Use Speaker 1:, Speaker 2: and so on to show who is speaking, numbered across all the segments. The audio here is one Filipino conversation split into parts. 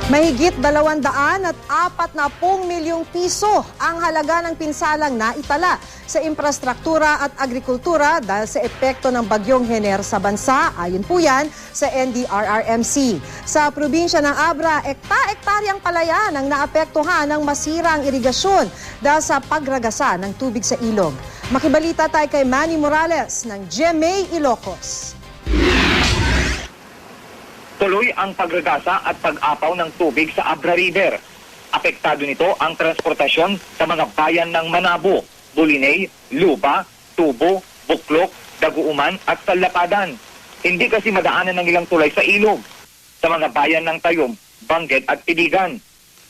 Speaker 1: Mahigit 240 milyong piso ang halaga ng pinsalang naitala sa infrastruktura at agrikultura dahil sa epekto ng bagyong Hener sa bansa, ayon po yan sa NDRRMC. Sa probinsya ng Abra, ektaryang palayan ang naapektuhan ng masirang irigasyon dahil sa pagragasa ng tubig sa ilog. Makibalita tayo kay Manny Morales ng GMA Ilocos.
Speaker 2: Tuloy ang pagragasa at pag-apaw ng tubig sa Abra River. Apektado nito ang transportasyon sa mga bayan ng Manabo, Bulinay, Luba, Tubo, Buklok, Daguuman at Salapadan. Hindi kasi madaanan ng ilang tulay sa ilog. Sa mga bayan ng Tayum, Bangged at Piligan.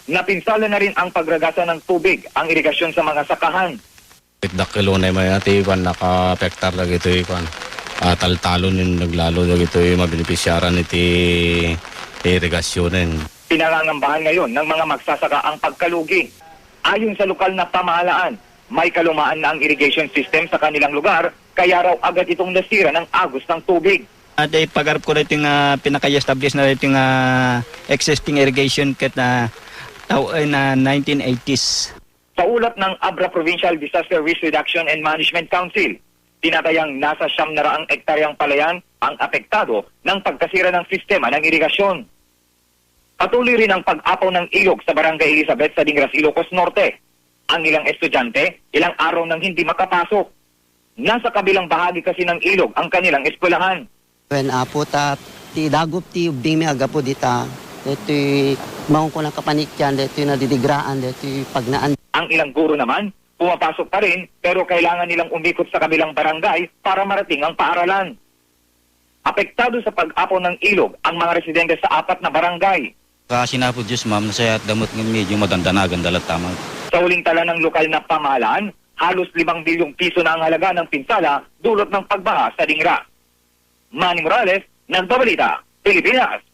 Speaker 2: Napinsala na rin ang pagragasa ng tubig, ang irigasyon sa mga sakahan.
Speaker 3: Dakilo na may ati ipan naka-apektar lagi ito ipan. Taltalon yung naglalo lagi ito yung mabinipisyaran iti irigasyonin.
Speaker 2: Pinangangambahan ngayon ng mga magsasaka ang pagkalugi. Ayon sa lokal na pamahalaan, may kalumaan na ang irrigation system sa kanilang lugar, kaya raw agad itong nasira ng agos ng tubig.
Speaker 4: At pag-arap ko na itong pinaka-establish na itong existing irrigation kit na 1980s.
Speaker 2: Sa ulat ng Abra Provincial Disaster Risk Reduction and Management Council, tinatayang nasa 700 ektaryang palayan ang apektado ng pagkasira ng sistema ng irigasyon. Patuloy rin ang pag-apaw ng ilog sa Barangay Elizabeth sa Dingras, Ilocos Norte. Ang ilang estudyante, ilang araw nang hindi makapasok. Nasa kabilang bahagi kasi ng ilog ang kanilang eskwelahan.
Speaker 5: When puta ti dagup ti ubing mi agapo dita, deto'y maong ko ng kapanikyan, deto'y nadidigraan, deto'y pagnaan.
Speaker 2: Ang ilang guro naman, pumapasok pa rin pero kailangan nilang umikot sa kabilang barangay para marating ang paaralan. Apektado sa pag-apaw ng ilog ang mga residente sa 4 na barangay.
Speaker 4: Kasi na po Diyos ma'am, nasaya at damot ng medyo madandanagan dalat tama.
Speaker 2: Sa huling tala ng lokal na pamahalaan, halos 5 bilyong piso na ang halaga ng pinsala dulot ng pagbaha sa Dingra. Manny Morales, Nagbabalita, Pilipinas.